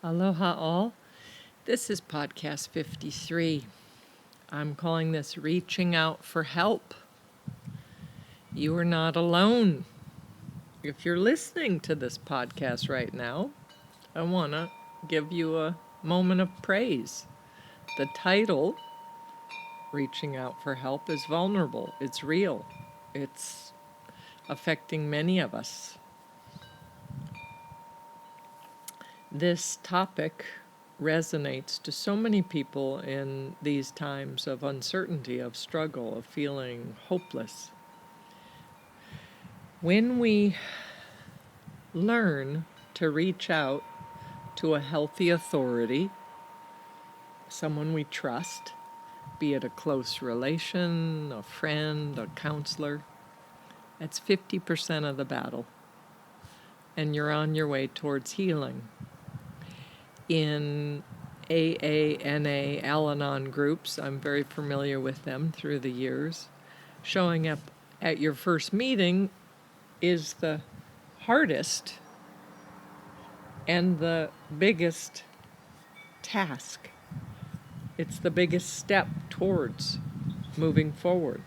Aloha all. This is podcast 53. I'm calling this Reaching Out for Help. You are not alone. If you're listening to this podcast right now, I want to give you a moment of praise. The title, Reaching Out for Help, is vulnerable. It's real. It's affecting many of us. This topic resonates to so many people in these times of uncertainty, of struggle, of feeling hopeless. When we learn to reach out to a healthy authority, someone we trust, be it a close relation, a friend, a counselor, that's 50% of the battle, and you're on your way towards healing. In AA, NA, Al-Anon groups, I'm very familiar with them through the years. Showing up at your first meeting is the hardest and the biggest task. It's the biggest step towards moving forward.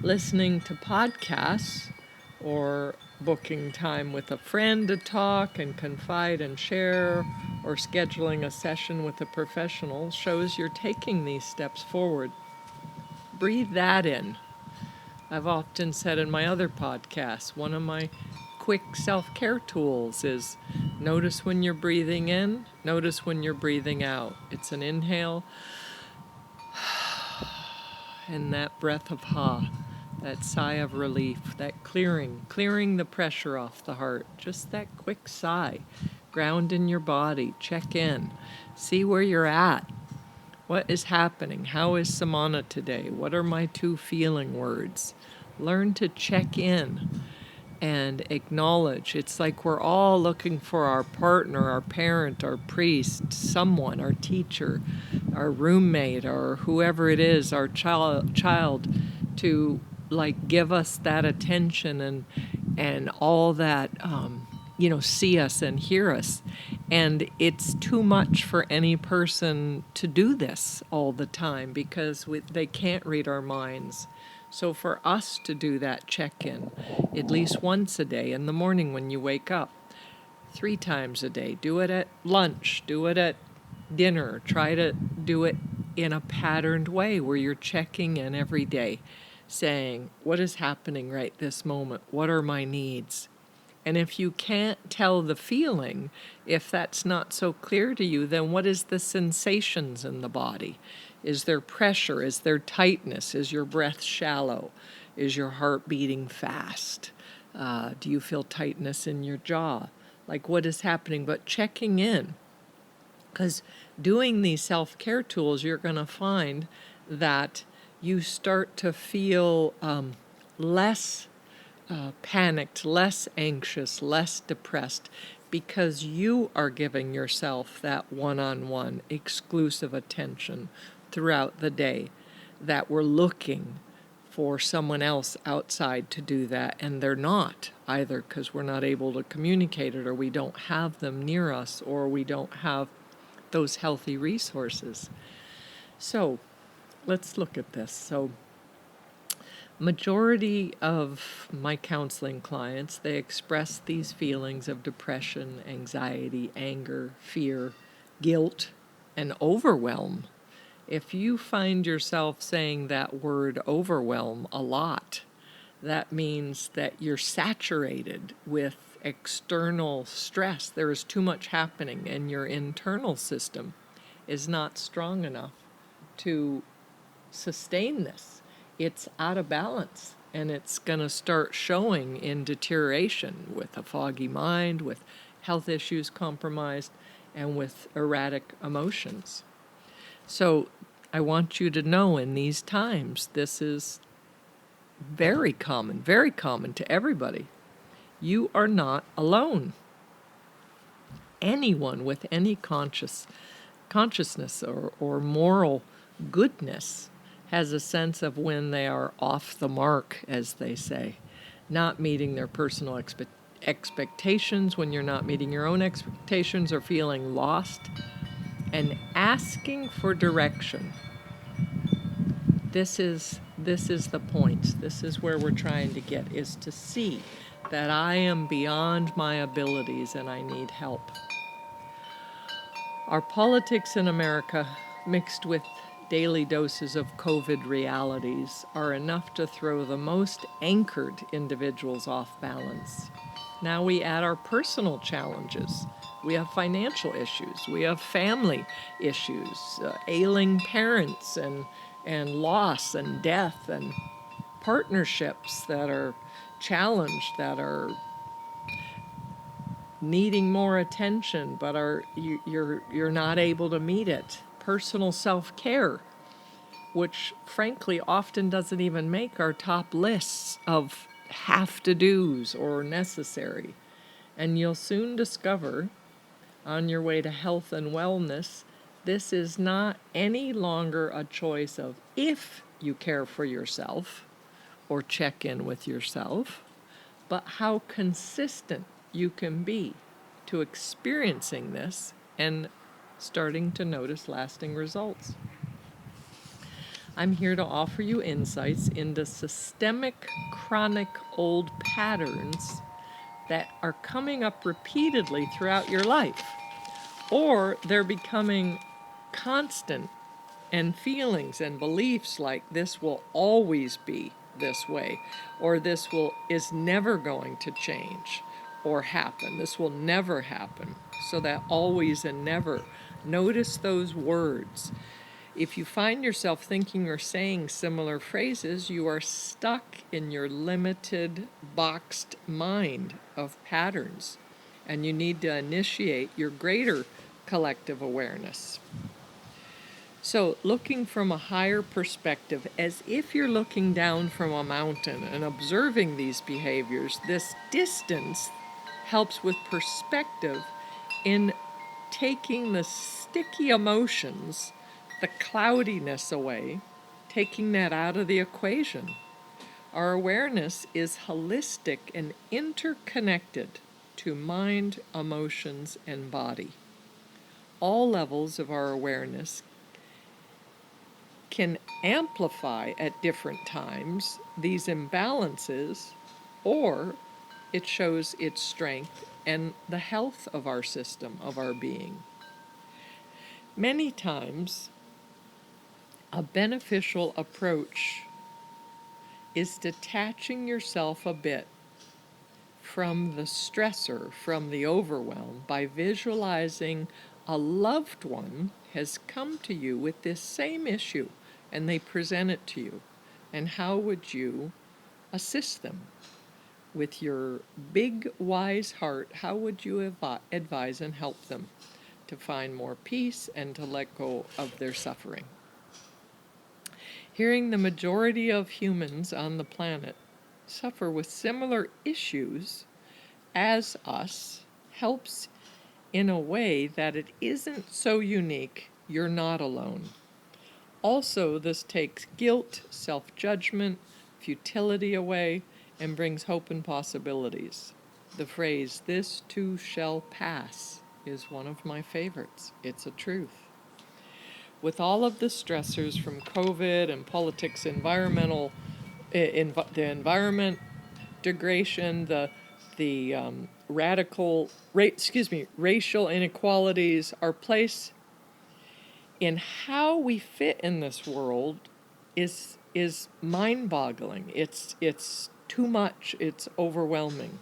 Listening to podcasts or booking time with a friend to talk and confide and share, or scheduling a session with a professional shows you're taking these steps forward. Breathe that in. I've often said in my other podcasts, one of my quick self-care tools is notice when you're breathing in, notice when you're breathing out. It's an inhale and that breath of ha. That sigh of relief, that clearing the pressure off the heart, just that quick sigh. Ground in your body, check in, see where you're at. What is happening? How is Samana today? What are my two feeling words? Learn to check in and acknowledge. It's like we're all looking for our partner, our parent, our priest, someone, our teacher, our roommate, or whoever it is, our child to give us that attention and all that, see us and hear us. And it's too much for any person to do this all the time because they can't read our minds. So for us to do that check-in at least once a day, in the morning when you wake up, 3 times a day, do it at lunch, do it at dinner, try to do it in a patterned way where you're checking in every day, saying, what is happening right this moment? What are my needs? And if you can't tell the feeling, if that's not so clear to you, then what is the sensations in the body? Is there pressure? Is there tightness? Is your breath shallow? Is your heart beating fast? Do you feel tightness in your jaw? What is happening? But checking in. Because doing these self-care tools, you're going to find that you start to feel less panicked, less anxious, less depressed, because you are giving yourself that one-on-one exclusive attention throughout the day, that we're looking for someone else outside to do that, and they're not either, because we're not able to communicate it, or we don't have them near us, or we don't have those healthy resources. So let's look at this. So majority of my counseling clients, they express these feelings of depression, anxiety, anger, fear, guilt, and overwhelm. If you find yourself saying that word overwhelm a lot, that means that you're saturated with external stress. There is too much happening, and your internal system is not strong enough to sustain this. It's out of balance, and it's going to start showing in deterioration with a foggy mind, with health issues compromised, and with erratic emotions. So I want you to know in these times, this is very common to everybody. You are not alone. Anyone with any consciousness or moral goodness has a sense of when they are off the mark, as they say, not meeting their personal expectations when you're not meeting your own expectations or feeling lost, and asking for direction. This is the point. This is where we're trying to get, is to see that I am beyond my abilities and I need help. Our politics in America, mixed with daily doses of COVID realities, are enough to throw the most anchored individuals off balance. Now we add our personal challenges. We have financial issues. We have family issues, ailing parents and loss and death, and partnerships that are challenged, that are needing more attention, but you're not able to meet it. Personal self-care, which frankly often doesn't even make our top lists of have-to-dos or necessary. And you'll soon discover, on your way to health and wellness, this is not any longer a choice of if you care for yourself or check in with yourself, but how consistent you can be to experiencing this and starting to notice lasting results. I'm here to offer you insights into systemic, chronic old patterns that are coming up repeatedly throughout your life, or they're becoming constant, and feelings and beliefs like this will always be this way, or this is never going to change or happen. This will never happen. So that always and never. Notice those words. If you find yourself thinking or saying similar phrases, you are stuck in your limited, boxed mind of patterns, and you need to initiate your greater collective awareness. So, looking from a higher perspective, as if you're looking down from a mountain and observing these behaviors, this distance helps with perspective in taking the sticky emotions, the cloudiness away, taking that out of the equation. Our awareness is holistic and interconnected to mind, emotions, and body. All levels of our awareness can amplify at different times these imbalances, or it shows its strength and the health of our system, of our being. Many times, a beneficial approach is detaching yourself a bit from the stressor, from the overwhelm, by visualizing a loved one has come to you with this same issue and they present it to you. And how would you assist them? With your big, wise heart, how would you advise and help them to find more peace and to let go of their suffering? Hearing the majority of humans on the planet suffer with similar issues as us helps in a way that it isn't so unique. You're not alone. Also, this takes guilt, self-judgment, futility away, and brings hope and possibilities. The phrase, "this too shall pass," is one of my favorites. It's a truth. With all of the stressors from COVID and politics, the environment degradation, the racial inequalities, our place in how we fit in this world is mind-boggling. It's too much. It's overwhelming.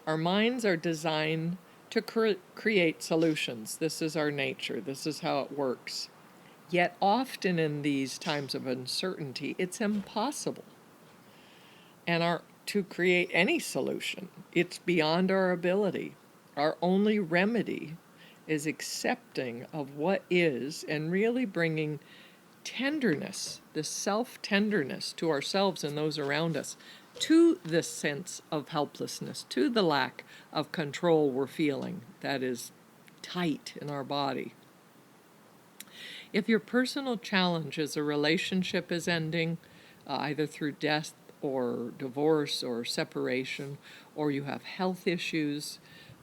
Our minds are designed to create solutions. This is our nature. This is how it works. Yet often in these times of uncertainty, it's impossible. And to create any solution, it's beyond our ability. Our only remedy is accepting of what is and really bringing tenderness, this self-tenderness to ourselves and those around us, to this sense of helplessness, to the lack of control we're feeling that is tight in our body. If your personal challenge is a relationship is ending, either through death or divorce or separation, or you have health issues,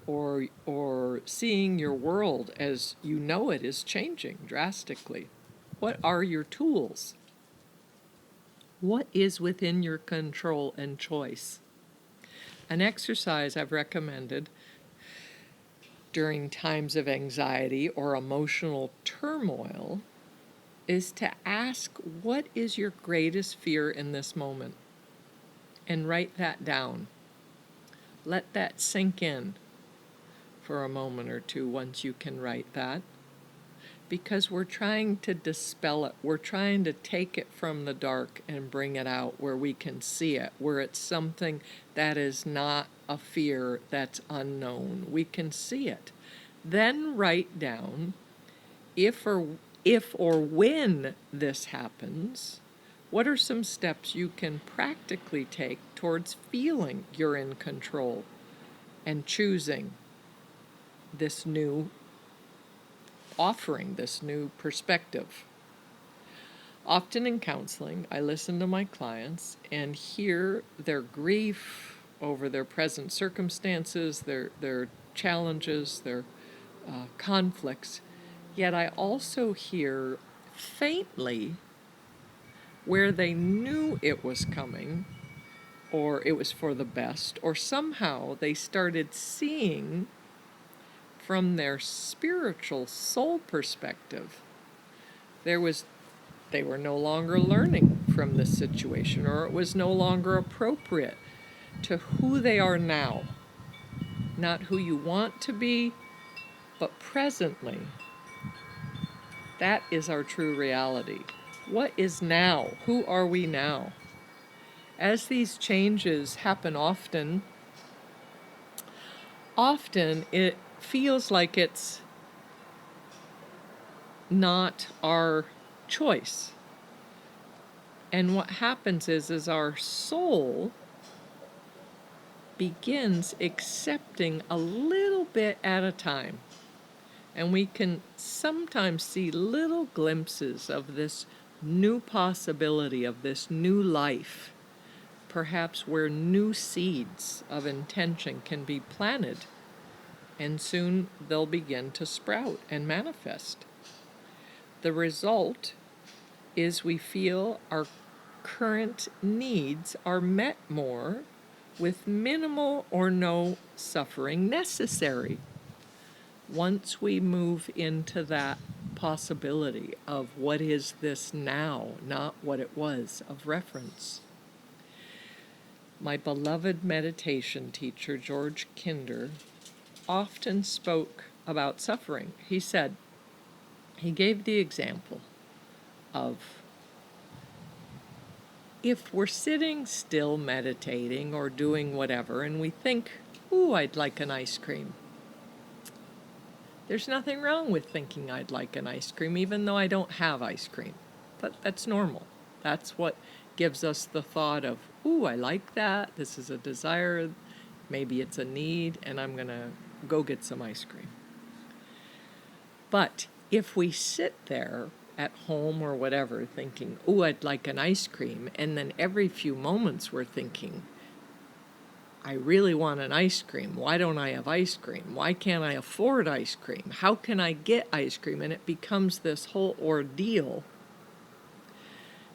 or seeing your world as you know it is changing drastically. What are your tools? What is within your control and choice? An exercise I've recommended during times of anxiety or emotional turmoil is to ask, what is your greatest fear in this moment? And write that down. Let that sink in for a moment or two once you can write that. Because we're trying to dispel it. We're trying to take it from the dark and bring it out where we can see it, where it's something that is not a fear that's unknown. We can see it. Then write down if or when this happens, what are some steps you can practically take towards feeling you're in control and choosing this new offering, this new perspective? Often in counseling, I listen to my clients and hear their grief over their present circumstances, their challenges, their conflicts. Yet I also hear faintly where they knew it was coming, or it was for the best, or somehow they started seeing from their spiritual soul perspective. They were no longer learning from this situation, or it was no longer appropriate to who they are now. Not who you want to be, but presently. That is our true reality. What is now? Who are we now? As these changes happen often it feels like it's not our choice. And what happens is our soul begins accepting a little bit at a time. And we can sometimes see little glimpses of this new possibility, of this new life, perhaps where new seeds of intention can be planted, and soon they'll begin to sprout and manifest. The result is we feel our current needs are met more with minimal or no suffering necessary. Once we move into that possibility of what is this now, not what it was, of reference. My beloved meditation teacher, George Kinder, often spoke about suffering. He gave the example of if we're sitting still meditating or doing whatever and we think, ooh, I'd like an ice cream. There's nothing wrong with thinking I'd like an ice cream, even though I don't have ice cream. But that's normal. That's what gives us the thought of, ooh, I like that. This is a desire. Maybe it's a need, and I'm going to go get some ice cream. But if we sit there at home or whatever thinking, ooh, I'd like an ice cream, and then every few moments we're thinking, I really want an ice cream. Why don't I have ice cream? Why can't I afford ice cream? How can I get ice cream? And it becomes this whole ordeal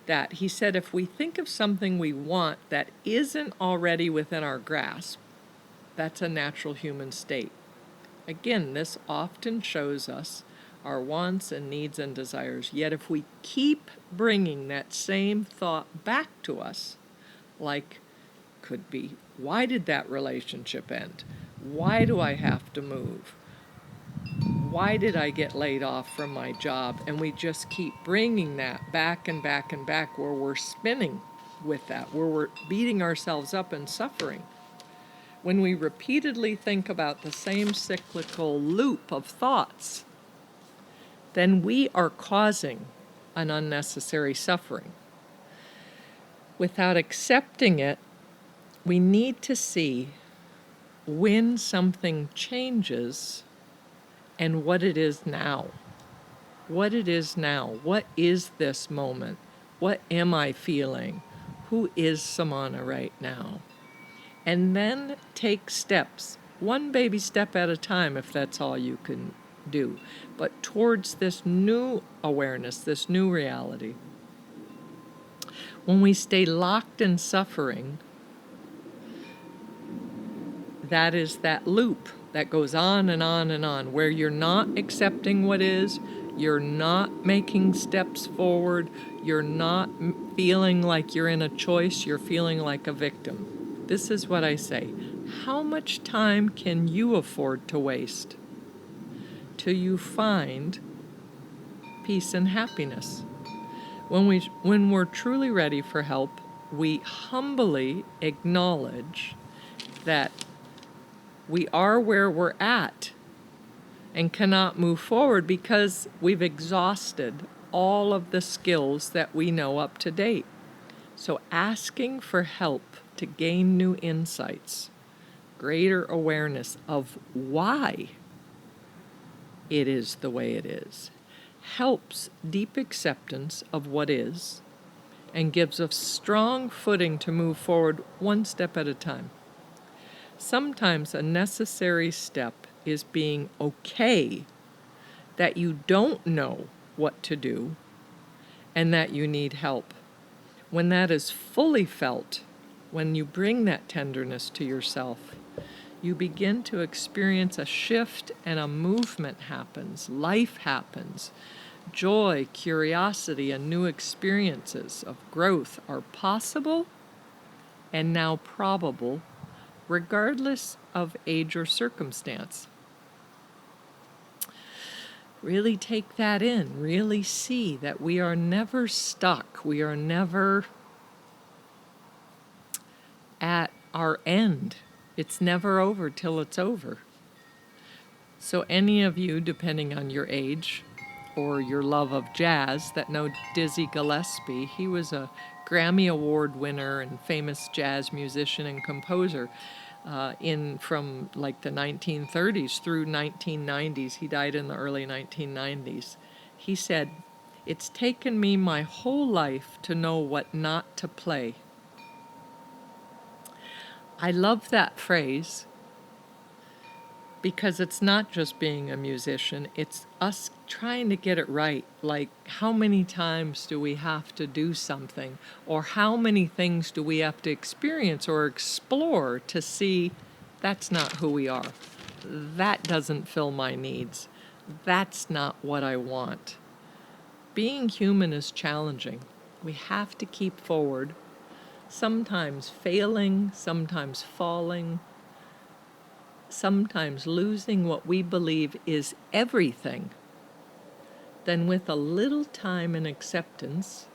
that he said if we think of something we want that isn't already within our grasp, that's a natural human state. Again, this often shows us our wants and needs and desires. Yet if we keep bringing that same thought back to us, like could be, why did that relationship end? Why do I have to move? Why did I get laid off from my job? And we just keep bringing that back and back and back, where we're spinning with that, where we're beating ourselves up and suffering. When we repeatedly think about the same cyclical loop of thoughts, then we are causing an unnecessary suffering. Without accepting it, we need to see when something changes and what it is now. What it is now. What is this moment? What am I feeling? who is Samana right now? And then take steps, one baby step at a time if that's all you can do, but towards this new awareness, this new reality. When we stay locked in suffering, that is that loop that goes on and on and on, where you're not accepting what is, you're not making steps forward, you're not feeling like you're in a choice, you're feeling like a victim. This is what I say. How much time can you afford to waste till you find peace and happiness? When we're truly ready for help, we humbly acknowledge that we are where we're at and cannot move forward because we've exhausted all of the skills that we know up to date. So asking for help to gain new insights, greater awareness of why it is the way it is, helps deep acceptance of what is and gives us strong footing to move forward one step at a time. Sometimes a necessary step is being okay that you don't know what to do and that you need help. When that is fully felt, when you bring that tenderness to yourself, you begin to experience a shift and a movement happens. Life happens. Joy, curiosity, and new experiences of growth are possible and now probable, regardless of age or circumstance. Really take that in. Really see that we are never stuck. We are never at our end. It's never over till it's over. So any of you, depending on your age or your love of jazz, that know Dizzy Gillespie, he was a Grammy Award winner and famous jazz musician and composer from like the 1930s through 1990s. He died in the early 1990s. He said, "It's taken me my whole life to know what not to play." I love that phrase because it's not just being a musician, it's us trying to get it right. Like, how many times do we have to do something? Or how many things do we have to experience or explore to see that's not who we are? That doesn't fill my needs. That's not what I want. Being human is challenging. We have to keep forward, sometimes failing, sometimes falling, sometimes losing what we believe is everything. Then with a little time and acceptance,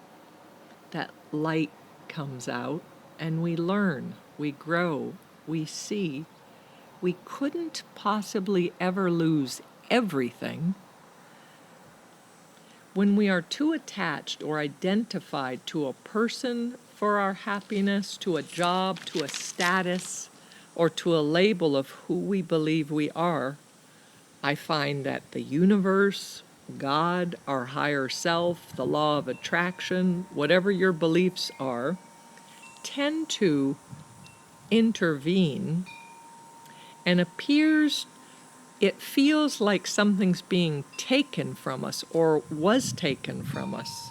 that light comes out and we learn, we grow, we see. We couldn't possibly ever lose everything. When we are too attached or identified to a person for our happiness, to a job, to a status, or to a label of who we believe we are, I find that the universe, God, our higher self, the law of attraction, whatever your beliefs are, tend to intervene, and it feels like something's being taken from us or was taken from us.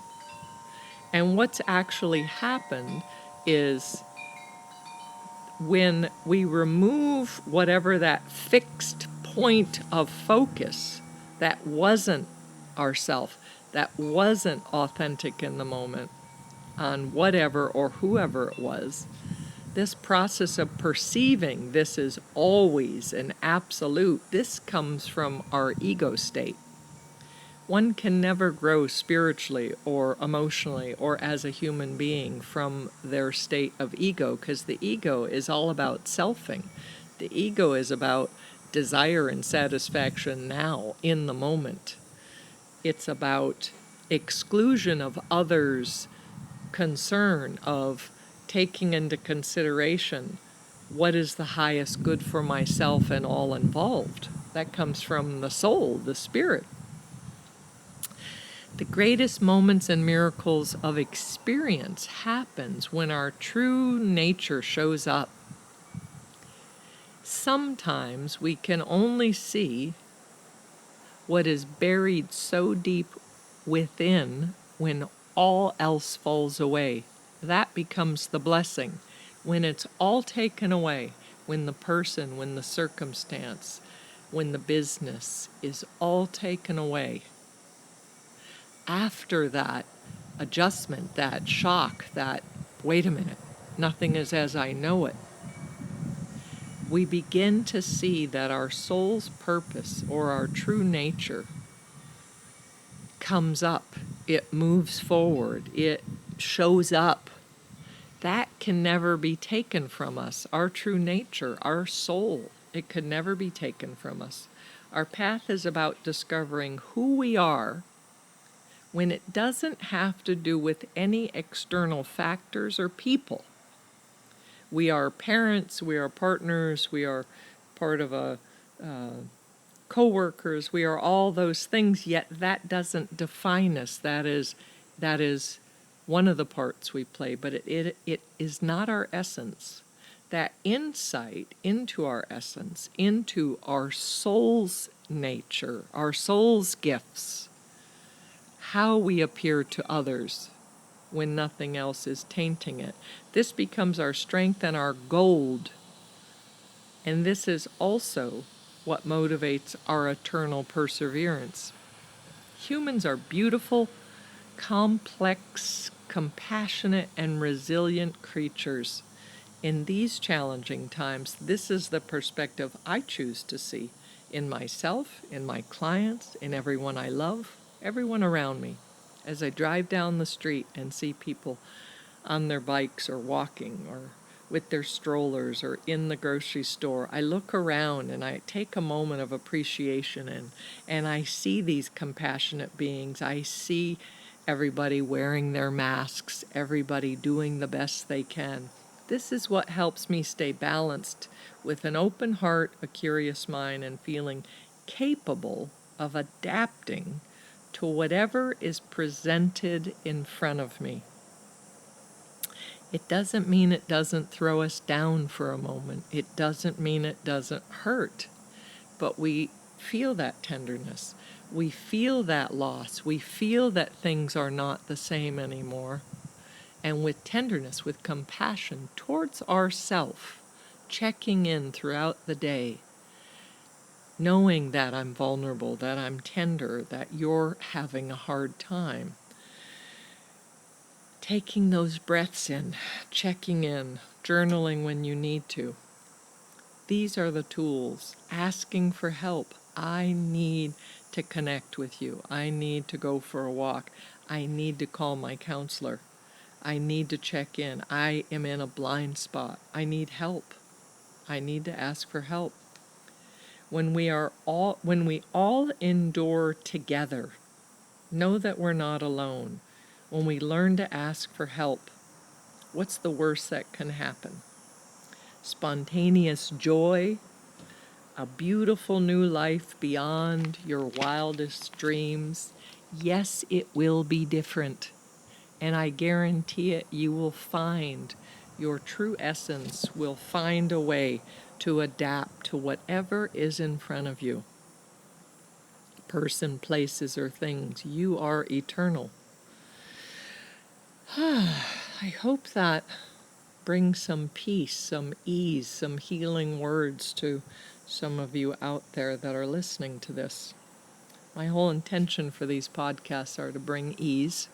And what's actually happened is when we remove whatever that fixed point of focus that wasn't ourself, that wasn't authentic in the moment, on whatever or whoever it was, this process of perceiving this is always an absolute, this comes from our ego state. One can never grow spiritually or emotionally or as a human being from their state of ego, because the ego is all about selfing. The ego is about desire and satisfaction now, in the moment. It's about exclusion of others' concern, of taking into consideration what is the highest good for myself and all involved. That comes from the soul, the spirit. The greatest moments and miracles of experience happens when our true nature shows up. Sometimes we can only see what is buried so deep within when all else falls away. That becomes the blessing. When it's all taken away, when the person, when the circumstance, when the business is all taken away, after that adjustment, that shock, that, wait a minute, nothing is as I know it, we begin to see that our soul's purpose or our true nature comes up, it moves forward, it shows up. That can never be taken from us. Our true nature, our soul, it could never be taken from us. Our path is about discovering who we are when it doesn't have to do with any external factors or people. We are parents, we are partners, we are part of a co-workers, we are all those things, yet that doesn't define us. That is one of the parts we play, but it is not our essence. That insight into our essence, into our soul's nature, our soul's gifts, how we appear to others when nothing else is tainting it. This becomes our strength and our gold. And this is also what motivates our eternal perseverance. Humans are beautiful, complex, compassionate, and resilient creatures. In these challenging times, this is the perspective I choose to see in myself, in my clients, in everyone I love, everyone around me. As I drive down the street and see people on their bikes or walking or with their strollers or in the grocery store, I look around and I take a moment of appreciation and I see these compassionate beings. I see everybody wearing their masks, everybody doing the best they can. This is what helps me stay balanced with an open heart, a curious mind, and feeling capable of adapting to whatever is presented in front of me. It doesn't mean it doesn't throw us down for a moment. It doesn't mean it doesn't hurt. But we feel that tenderness. We feel that loss. We feel that things are not the same anymore. And with tenderness, with compassion towards ourself, checking in throughout the day, knowing that I'm vulnerable, that I'm tender, that you're having a hard time. Taking those breaths in, checking in, journaling when you need to. These are the tools. Asking for help. I need to connect with you. I need to go for a walk. I need to call my counselor. I need to check in. I am in a blind spot. I need help. I need to ask for help. When we all endure together, know that we're not alone. When we learn to ask for help, what's the worst that can happen? Spontaneous joy, a beautiful new life beyond your wildest dreams. Yes, it will be different. And I guarantee it, you will find your true essence will find a way to adapt to whatever is in front of you. Person, places, or things. You are eternal. I hope that brings some peace, some ease, some healing words to some of you out there that are listening to this. My whole intention for these podcasts are to bring ease.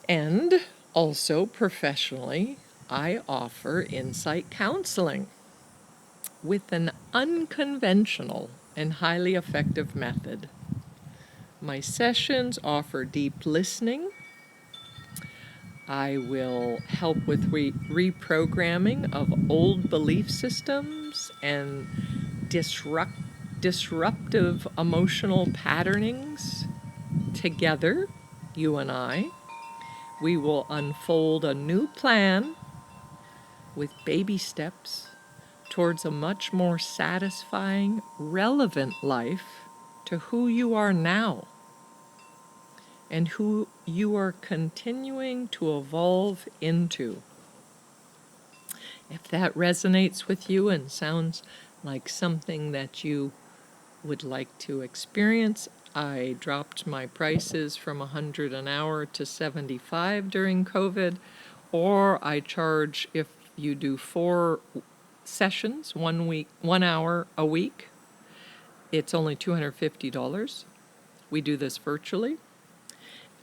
And also professionally, I offer insight counseling with an unconventional and highly effective method. My sessions offer deep listening. I will help with reprogramming of old belief systems and disruptive emotional patternings. Together, you and I, we will unfold a new plan with baby steps towards a much more satisfying, relevant life to who you are now. and who you are continuing to evolve into. If that resonates with you and sounds like something that you would like to experience, I dropped my prices from 100 an hour to 75 during COVID, or I charge, if you do 4 sessions, 1 hour a week, it's only $250. We do this virtually.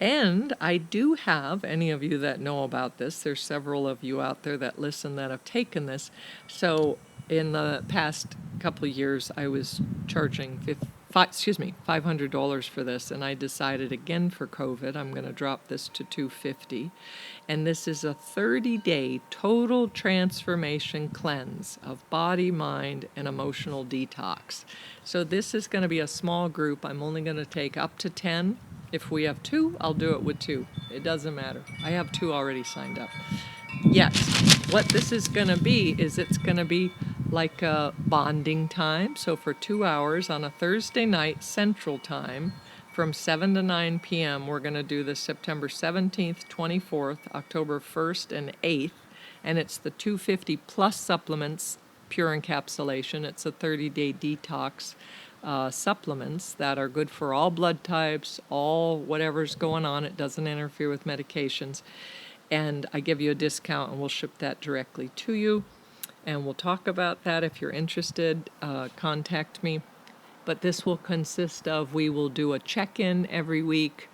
And I do have, any of you that know about this, there's several of you out there that listen that have taken this. So in the past couple of years, I was charging $500 for this, and I decided again for COVID, I'm going to drop this to $250. And this is a 30-day total transformation cleanse of body, mind, and emotional detox. So this is going to be a small group. I'm only going to take up to 10. If we have 2, I'll do it with 2. It doesn't matter. I have 2 already signed up. Yes, what this is going to be is it's going to be like a bonding time. So for 2 hours on a Thursday night Central Time from 7 to 9 p.m., we're going to do this September 17th, 24th, October 1st, and 8th. And it's the 250 plus supplements, pure encapsulation. It's a 30-day detox. Supplements that are good for all blood types, all whatever's going on. It doesn't interfere with medications. And I give you a discount, and we'll ship that directly to you. And we'll talk about that. If you're interested, contact me. But this will consist of, we will do a check-in every week,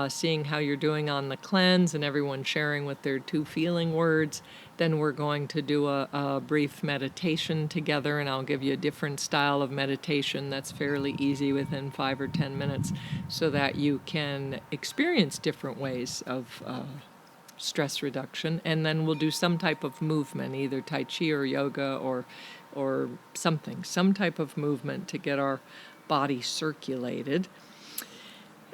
seeing how you're doing on the cleanse, and everyone sharing with their 2 feeling words. Then we're going to do a brief meditation together, and I'll give you a different style of meditation that's fairly easy within 5 or 10 minutes, so that you can experience different ways of stress reduction. And then we'll do some type of movement, either Tai Chi or yoga or something, some type of movement to get our body circulated.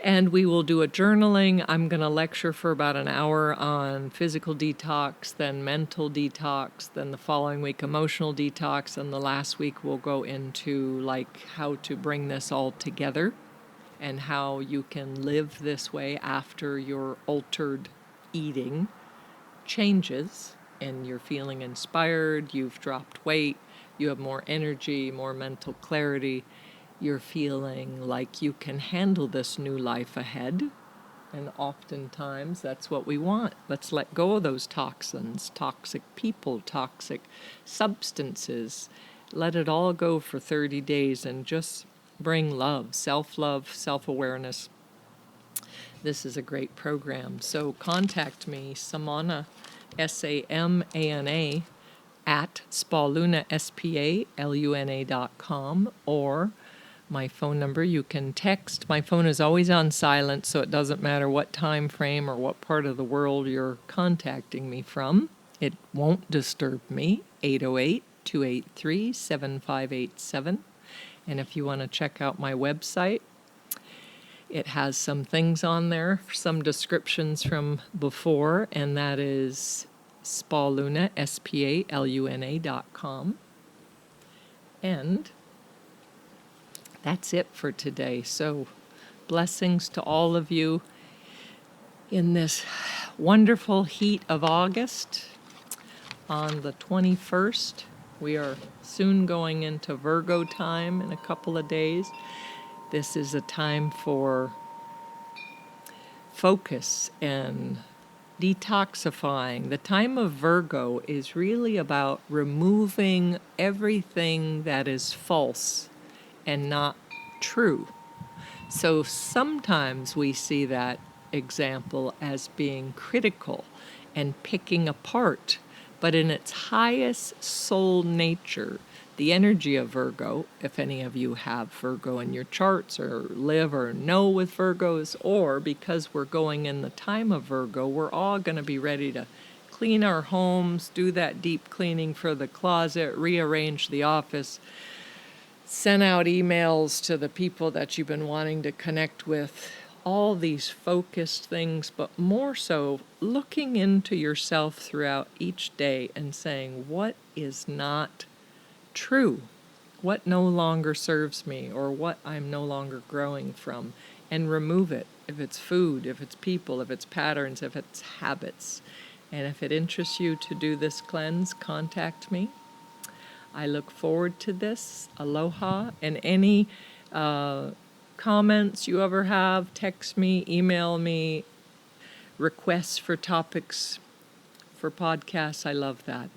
And we will do a journaling. I'm going to lecture for about an hour on physical detox, then mental detox, then the following week emotional detox, and the last week we'll go into like how to bring this all together and how you can live this way after your altered eating changes and you're feeling inspired, you've dropped weight, you have more energy, more mental clarity. You're feeling like you can handle this new life ahead. And oftentimes that's what we want. Let's let go of those toxins, toxic people, toxic substances. Let it all go for 30 days and just bring love, self-awareness. This is a great program. So contact me, Samana, SAMANA, at Spaluna, SPALUNA.com, or my phone number. You can text. My phone is always on silent, so it doesn't matter what time frame or what part of the world you're contacting me from. It won't disturb me. 808-283-7587. And if you want to check out my website, it has some things on there, some descriptions from before, and that is Spaluna, SPALUNA.com. And that's it for today. So blessings to all of you in this wonderful heat of August. On the 21st, we are soon going into Virgo time in a couple of days. This is a time for focus and detoxifying. The time of Virgo is really about removing everything that is false and not true. So sometimes we see that example as being critical and picking apart, but in its highest soul nature, the energy of Virgo, if any of you have Virgo in your charts or live or know with Virgos, or because we're going in the time of Virgo, we're all going to be ready to clean our homes, do that deep cleaning for the closet, rearrange the office, send out emails to the people that you've been wanting to connect with, all these focused things, but more so looking into yourself throughout each day and saying, what is not true? What no longer serves me, or what I'm no longer growing from? and remove it. If it's food, if it's people, if it's patterns, if it's habits. And if it interests you to do this cleanse, contact me. I look forward to this. Aloha. And any comments you ever have, text me, email me, requests for topics for podcasts. I love that.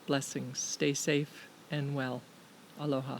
Blessings. Stay safe and well. Aloha.